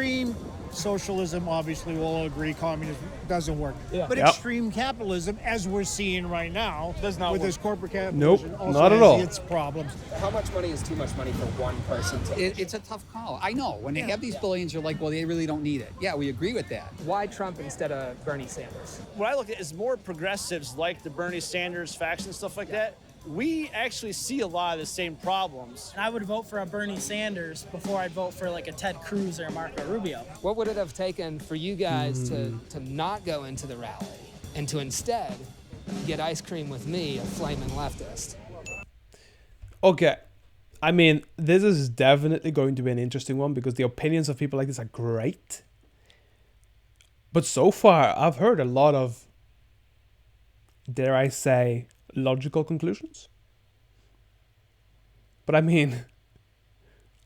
extreme socialism, obviously, we'll all agree communism doesn't work. Yeah. But Yep. extreme capitalism, as we're seeing right now, Does not with work. this corporate Nope, capitalism, also not at has all. its problems. How much money is too much money for one person to It's a tough call. I know. When they have these billions, you're like, well, they really don't need it. Yeah, we agree with that. Why Trump instead of Bernie Sanders? What I look at is more progressives like the Bernie Sanders faction, stuff like that. We actually see a lot of the same problems. I would vote for a Bernie Sanders before I'd vote for like a Ted Cruz or a Marco Rubio. What would it have taken for you guys to not go into the rally and to instead get ice cream with me, a flaming leftist? Okay. I mean, this is definitely going to be an interesting one because the opinions of people like this are great. But so far, I've heard a lot of, dare I say, logical conclusions. But I mean,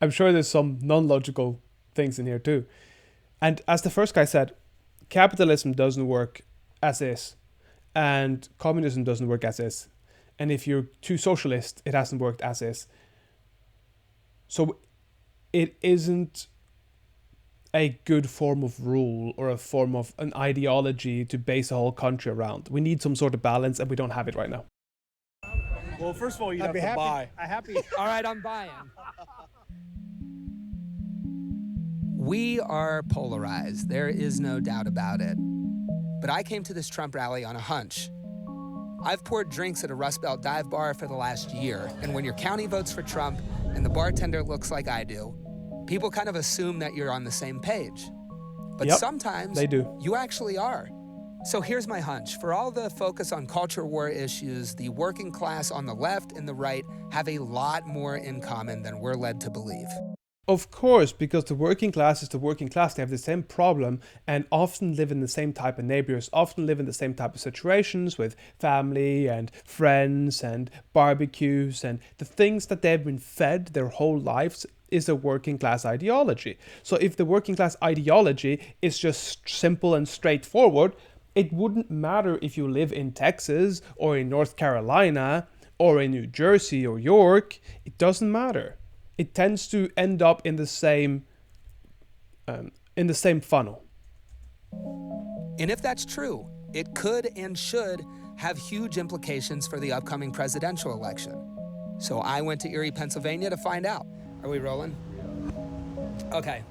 I'm sure there's some non-logical things in here too. And as the first guy said, capitalism doesn't work as is, and communism doesn't work as is. And if you're too socialist, it hasn't worked as is. So it isn't a good form of rule or a form of an ideology to base a whole country around. We need some sort of balance, and we don't have it right now. Well, first of all, you'd I'd be have to happy. buy. All right, I'm buying. We are polarized. There is no doubt about it. But I came to this Trump rally on a hunch. I've poured drinks at a Rust Belt dive bar for the last year, and when your county votes for Trump and the bartender looks like I do, people kind of assume that you're on the same page. But Yep, sometimes they do. you actually are. So here's my hunch. For all the focus on culture war issues, the working class on the left and the right have a lot more in common than we're led to believe. Of course, because the working class is the working class. They have the same problem and often live in the same type of neighborhoods, often live in the same type of situations with family and friends and barbecues, and the things that they've been fed their whole lives is a working class ideology. So if the working class ideology is just simple and straightforward, it wouldn't matter if you live in Texas or in North Carolina or in New Jersey or York. It doesn't matter. It tends to end up in the same funnel. And if that's true, it could and should have huge implications for the upcoming presidential election. So I went to Erie, Pennsylvania to find out. Are we rolling? Okay.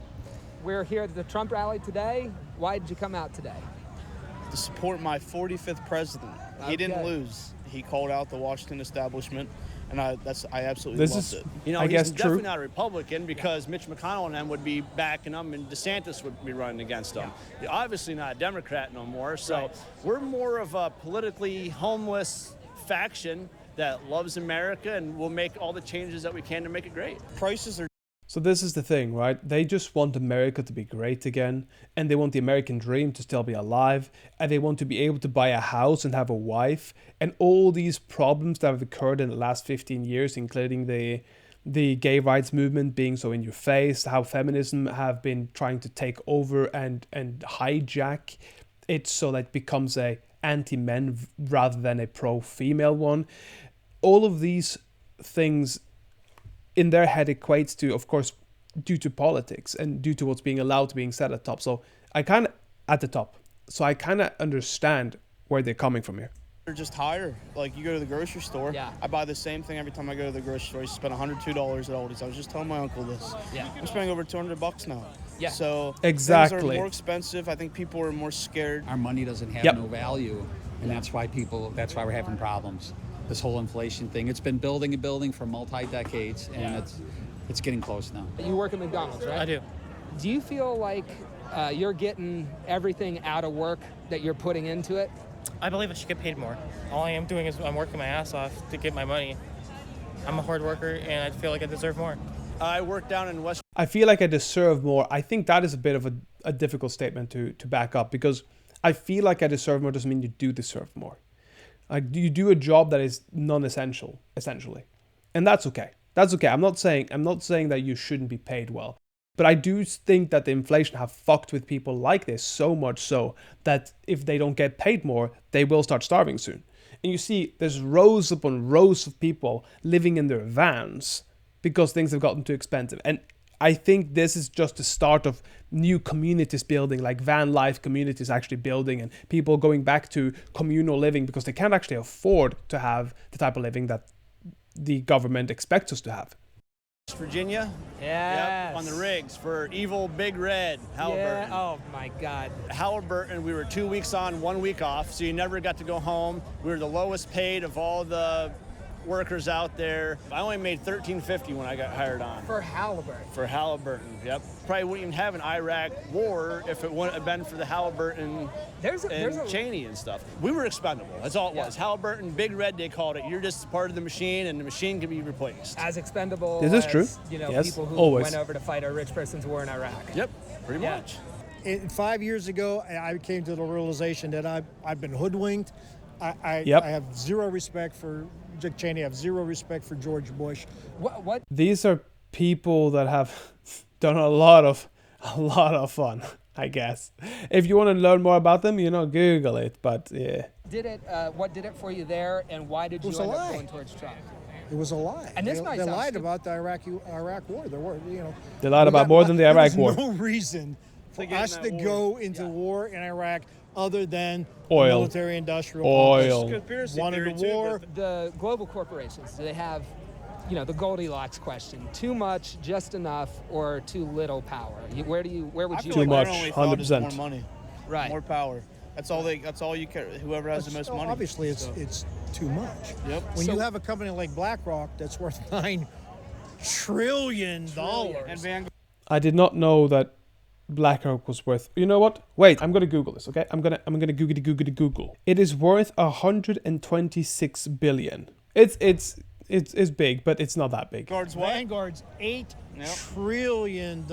We're here at the Trump rally today. Why did you come out today? To support my 45th president. He didn't Okay. lose. He called out the Washington establishment, and I absolutely This loved is, it. You know, I he's guess, definitely true. not a Republican because Mitch McConnell and them would be backing him, and DeSantis would be running against him. He's obviously not a Democrat no more, so we're more of a politically homeless faction that loves America and will make all the changes that we can to make it great. Prices are So this is the thing, right? They just want America to be great again, and they want the American dream to still be alive, and they want to be able to buy a house and have a wife, and all these problems that have occurred in the last 15 years, including the gay rights movement being so in your face, how feminism have been trying to take over and hijack it so that it becomes a anti-men rather than a pro-female one. All of these things in their head equates to, of course, due to politics and due to what's being allowed to being said at top. So I kind of understand where they're coming from here. They're just higher. Like, you go to the grocery store. Yeah. I buy the same thing every time I go to the grocery store. I spend $102 at Aldi's. I was just telling my uncle this. Yeah. I'm spending over $200 now. Yeah. So Exactly. things are more expensive. I think people are more scared. Our money doesn't have Yep. no value, and that's why we're having problems. This whole inflation thing, it's been building and building for multi-decades, and it's getting close now. You work at McDonald's, right? I do. Do you feel like you're getting everything out of work that you're putting into it? I believe I should get paid more. All I am doing is I'm working my ass off to get my money. I'm a hard worker, and I feel like I deserve more. I work down in West. I feel like I deserve more. I think that is a bit of a difficult statement to back up, because I feel like I deserve more doesn't mean you do deserve more. Like, you do a job that is non-essential, essentially. And that's okay. That's okay. I'm not saying that you shouldn't be paid well. But I do think that the inflation have fucked with people like this so much so that if they don't get paid more, they will start starving soon. And you see, there's rows upon rows of people living in their vans because things have gotten too expensive. And I think this is just the start of new communities building, like van life communities actually building, and people going back to communal living because they can't actually afford to have the type of living that the government expects us to have. Virginia. Yes. Yep, on the rigs for evil Big Red, Halliburton. Yeah. Oh my God. Halliburton, we were 2 weeks on, 1 week off, so you never got to go home. We were the lowest paid of all the workers out there. I only made $13.50 when I got hired on. For Halliburton. For Halliburton, yep. Probably wouldn't even have an Iraq war if it wouldn't have been for the Halliburton and Cheney and stuff. We were expendable. That's all it was. Halliburton, Big Red, they called it. You're just part of the machine, and the machine can be replaced. As expendable This is as, true. Yes, people who always. went over to fight a rich person's war in Iraq. Yep, pretty much. 5 years ago, I came to the realization that I've been hoodwinked. I have zero respect for Dick Cheney. I have zero respect for George Bush. What? These are people that have done a lot of fun, I guess. If you want to learn more about them, Google it. But yeah. What did it for you there, and why did you end up going towards Trump? It was a lie. And this they might lied about the Iraq war. They lied about more than the Iraq war. There was no reason for us to go into war in Iraq other than oil, military-industrial complex. Wanted the war. The global corporations, do they have, the Goldilocks question: too much, just enough, or too little power? Where would you? Too much, 100%. More money, right? More power. That's all you care. Whoever has the most money. Obviously, it's too much. Yep. When you have a company like BlackRock that's worth $9 trillion, I did not know that BlackRock was worth. You know what? Wait, I'm gonna Google this. Okay, I'm gonna Google. It is worth 126 billion. It's big, but it's not that big. Vanguard's $8 trillion.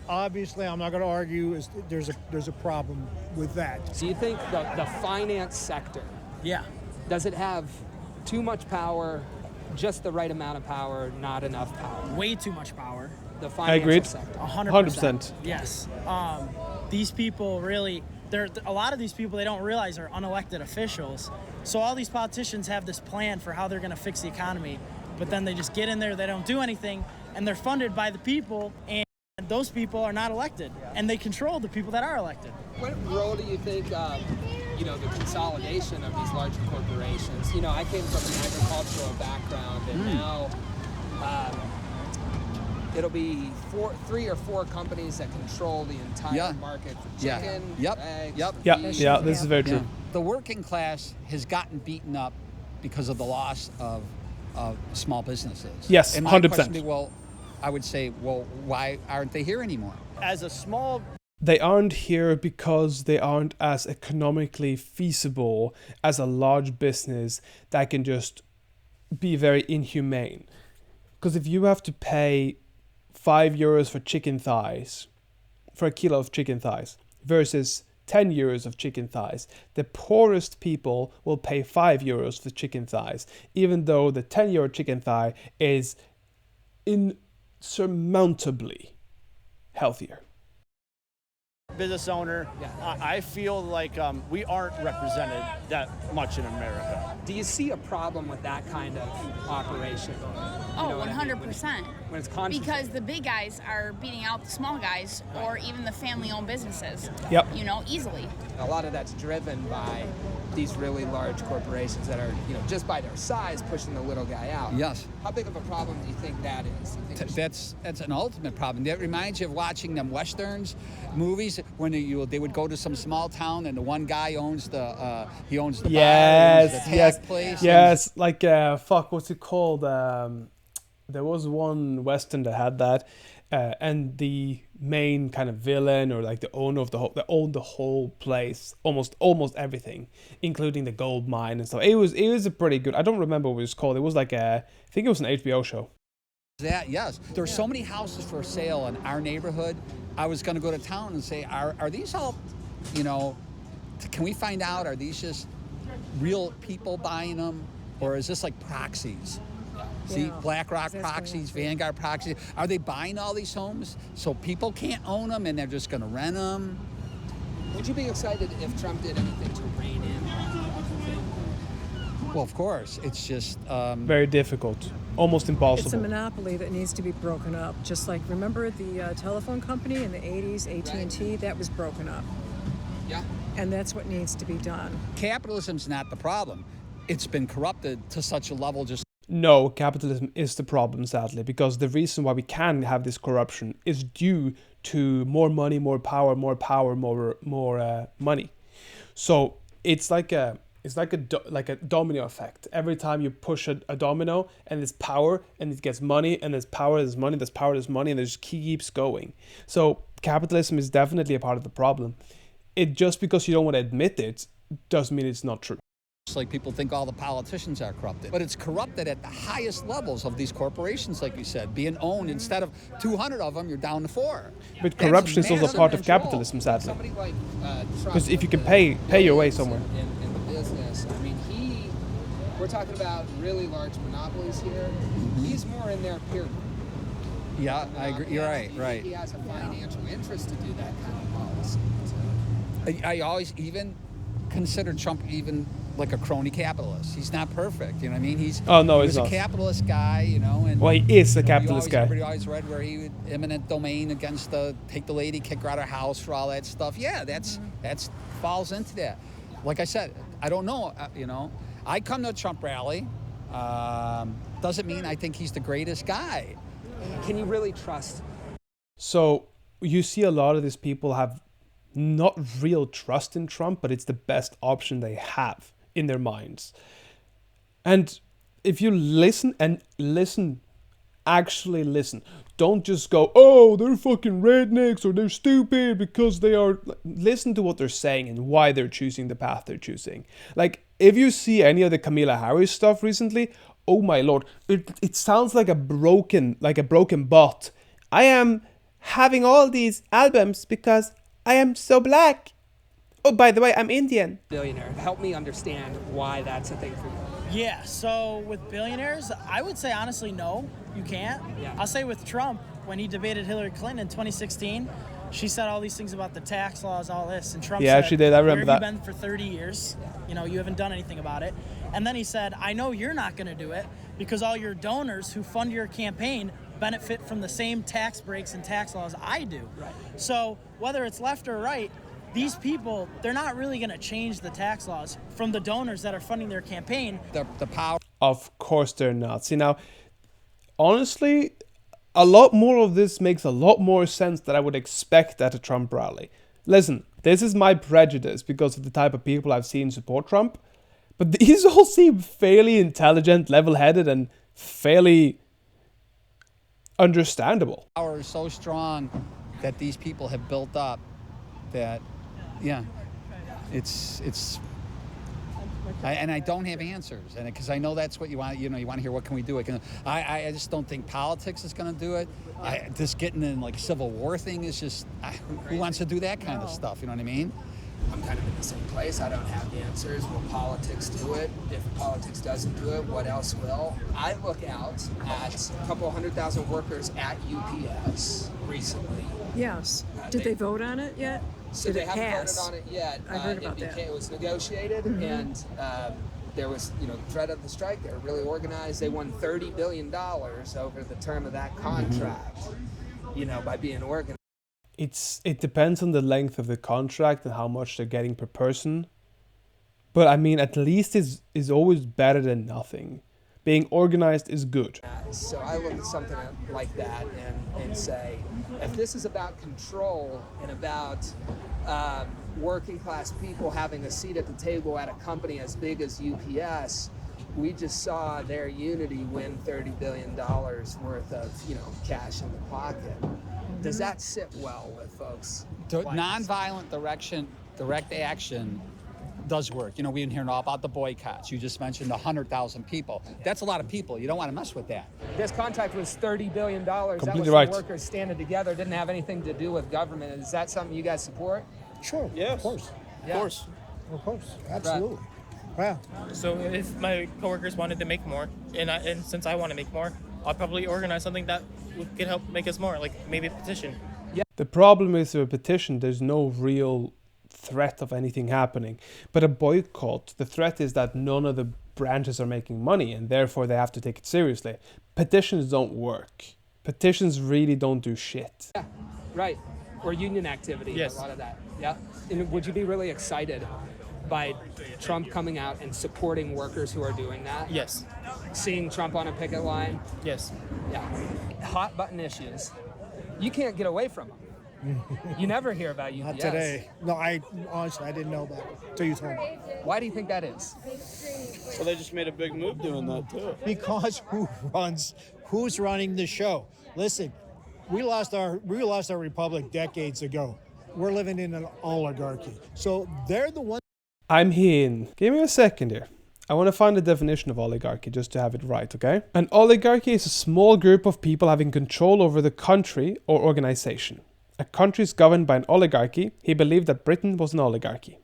Obviously, I'm not going to argue. There's a problem with that. Do you think the finance sector? Yeah. Does it have too much power, just the right amount of power, not enough power? Way too much power. The financial sector. 100%. Yes. These people really, a lot of these people, they don't realize are unelected officials. So all these politicians have this plan for how they're going to fix the economy, but then they just get in there, they don't do anything, and they're funded by the people, and those people are not elected, and they control the people that are elected. What role do you think, the consolidation of these larger corporations? I came from an agricultural background, and now it'll be 3 or 4 companies that control the entire market for chicken, eggs, fish. Yeah, this is very true. The working class has gotten beaten up because of the loss of small businesses. Yes, and my 100%. question would be, I would say, why aren't they here anymore? They aren't here because they aren't as economically feasible as a large business that can just be very inhumane. Because if you have to pay €5 for chicken thighs, for a kilo of chicken thighs, versus 10 euros of chicken thighs, the poorest people will pay 5 euros for chicken thighs, even though the 10 euro chicken thigh is insurmountably healthier. Business owner, I feel like we aren't represented that much in America. Do you see a problem with that kind of operation? Oh, 100%. When it's constant. Because the big guys are beating out the small guys, or even the family-owned businesses. Yep. Easily. A lot of that's driven by these really large corporations that are, just by their size, pushing the little guy out. Yes. How big of a problem do you think that is? That's an ultimate problem. That reminds you of watching them Westerns movies when they would go to some small town and the one guy owns the bar, owns the tag place. Yes, like what's it called? There was one Western that had that, and the main kind of villain or like the owner of they owned the whole place, almost everything, including the gold mine and stuff. It was a pretty good. I don't remember what it was called. It was like I think it was an HBO show. Yes. There's so many houses for sale in our neighborhood. I was going to go to town and say, are these all, can we find out, are these just real people buying them, or is this like proxies? See, BlackRock proxies, Vanguard proxies. Are they buying all these homes so people can't own them and they're just going to rent them? Would you be excited if Trump did anything to rein in? Well, of course. It's just... very difficult. almost impossible. It's a monopoly that needs to be broken up. Just like, remember the telephone company in the 80s, AT&T? That was broken up. Yeah. And that's what needs to be done. Capitalism's not the problem. It's been corrupted to such a level just. No, capitalism is the problem, sadly, because the reason why we can have this corruption is due to more money, more power, more money. So it's like a domino effect. Every time you push a domino, and there's power, and it gets money, and there's power, there's money, there's power, there's money, and it just keeps going. So capitalism is definitely a part of the problem. It just because you don't want to admit it doesn't mean it's not true. Like people think all the politicians are corrupted, but it's corrupted at the highest levels of these corporations, like you said, being owned. Instead of 200 of them, you're down to 4. But corruption is also part of capitalism, sadly. Somebody like Because if you can pay your way somewhere. In the business, I mean, we're talking about really large monopolies here. He's more in their peer group. Yeah, I agree. You're right. He has a financial interest to do that kind of policy. I always even consider Trump even like a crony capitalist. He's not perfect, you know what I mean? He's he's a not. capitalist guy, you know. And well, he is a capitalist guy. Everybody always read where he would eminent domain against take the lady, kick her out of her house for all that stuff. Yeah, that's falls into that. Like I said, I don't know, you know. I come to a Trump rally. Doesn't mean I think he's the greatest guy. Can you really trust? So you see a lot of these people have not real trust in Trump, but it's the best option they have in their minds. And if you actually listen, don't just go, oh, they're fucking rednecks or they're stupid because they are. Listen to what they're saying and why they're choosing the path they're choosing. Like, if you see any of the Kamala Harris stuff recently, oh my lord, it sounds like a broken bot. I am having all these albums because I am so black. Oh, by the way, I'm Indian. Billionaire. Help me understand why that's a thing for you. Yeah, so with billionaires, I would say honestly, no, you can't. Yeah. I'll say with Trump, when he debated Hillary Clinton in 2016, she said all these things about the tax laws, all this, and Trump said, she did. I remember that. Where have you been for 30 years? You know, you haven't done anything about it. And then he said, I know you're not going to do it because all your donors who fund your campaign benefit from the same tax breaks and tax laws I do. Right. So whether it's left or right, these people, they're not really going to change the tax laws from the donors that are funding their campaign. The power. Of course they're not. See, now, honestly, a lot more of this makes a lot more sense than I would expect at a Trump rally. Listen, this is my prejudice because of the type of people I've seen support Trump, but these all seem fairly intelligent, level-headed, and fairly understandable. Power is so strong that these people have built up that, yeah, and I don't have answers, and because I know that's what you want. You know, you want to hear what can we do. I just don't think politics is going to do it. Just getting in like Civil War thing is just who wants to do that kind of stuff? You know what I mean? I'm kind of in the same place. I don't have the answers. Will politics do it? If politics doesn't do it, what else will? I look out at a couple 100,000 workers at UPS recently. Yes. Did they vote on it yet? So Did they it haven't pass? voted on it yet. I heard about that. It was negotiated, and there was, threat of the strike. They were really organized. They won $30 billion over the term of that contract, by being organized. It depends on the length of the contract and how much they're getting per person. But I mean, at least is always better than nothing. Being organized is good. So I look at something like that and say, if this is about control and about working class people having a seat at the table at a company as big as UPS, we just saw their unity win $30 billion worth of cash in the pocket. Does that sit well with folks? Nonviolent direct action does work. We've been hearing all about the boycotts. You just mentioned 100,000 people. That's a lot of people. You don't want to mess with that. This contract was $30 billion. Completely that was right. some workers standing together. Didn't have anything to do with government. Is that something you guys support? Sure. Yes. Of course. Yeah. Of course. Absolutely. Wow. So if my coworkers wanted to make more, and since I want to make more, I'll probably organize something that could help make us more, like maybe a petition. Yeah. The problem is with a petition, there's no real threat of anything happening. But a boycott, the threat is that none of the branches are making money and therefore they have to take it seriously. petitions don't work. Petitions really don't do shit. Yeah, right. Or union activity, Yes. a lot of that. Yeah. And would you be really excited by Trump coming out and supporting workers who are doing that? Yes. Seeing Trump on a picket line? Yes. Yeah. Hot button issues. You can't get away from them. You never hear about UPS. Not today. No, honestly, I didn't know about it until you told me. Why do you think that is? Well, they just made a big move doing that too. Because who's running the show? Listen, we lost our republic decades ago. We're living in an oligarchy. So they're the ones. I'm in. Give me a second here. I want to find the definition of oligarchy just to have it right, okay? An oligarchy is a small group of people having control over the country or organization. A country is governed by an oligarchy. He believed that Britain was an oligarchy.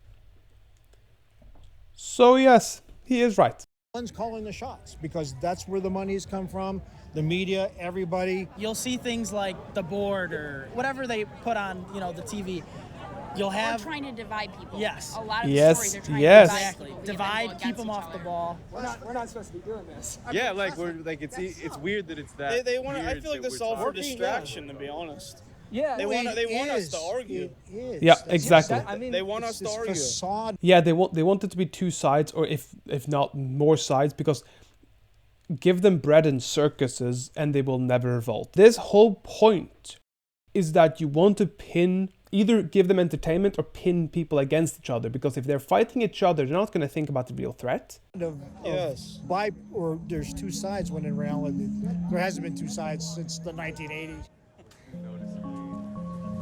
So yes, he is right. Ones calling the shots because that's where the money's come from. The media, everybody. You'll see things like the board or whatever they put on, the TV. You'll have We're trying to divide people. Yes. A lot of Yes, stories are trying yes. to exactly divide, divide, people keep them against off each the other. ball. We're not supposed to be doing this. Yeah, like we're like it's weird that it's that. They want. I weird feel like that this is we're all for talking. distraction, to be honest. Yeah. They want us to argue. It is. Yeah, That's- exactly. They want us to This argue. facade. Yeah, they want it to be two sides, or if not more sides, because give them bread and circuses and they will never revolt. This whole point is that you want to either give them entertainment or pin people against each other, because if they're fighting each other, they're not going to think about the real threat. Yes. Or there's two sides when in reality there hasn't been two sides since the 1980s.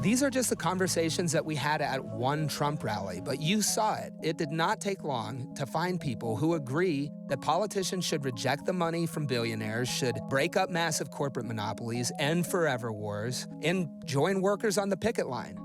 These are just the conversations that we had at one Trump rally, but you saw it. It did not take long to find people who agree that politicians should reject the money from billionaires, should break up massive corporate monopolies, end forever wars, and join workers on the picket line.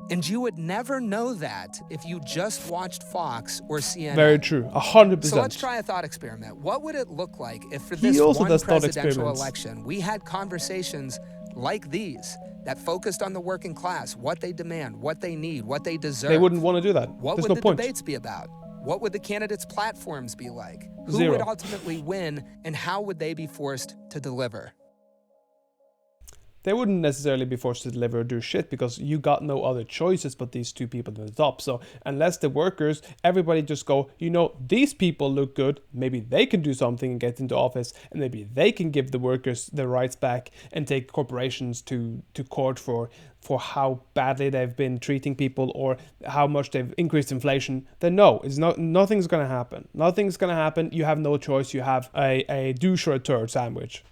And you would never know that if you just watched Fox or CNN. Very true, 100%. So let's try a thought experiment. What would it look like if for He this also one does thought presidential experiments. election, we had conversations like these that focused on the working class, what they demand, what they need, what they deserve? They wouldn't want to do that. What There's would no the point. debates be about? What would the candidates' platforms be like? Who Zero. would ultimately win, and how would they be forced to deliver? They wouldn't necessarily be forced to deliver or do shit, because you got no other choices but these two people at the top. So unless the workers, everybody just go, these people look good, maybe they can do something and get into office, and maybe they can give the workers their rights back and take corporations to court for how badly they've been treating people or how much they've increased inflation, then no, nothing's going to happen. Nothing's going to happen. You have no choice. You have a douche or a turd sandwich.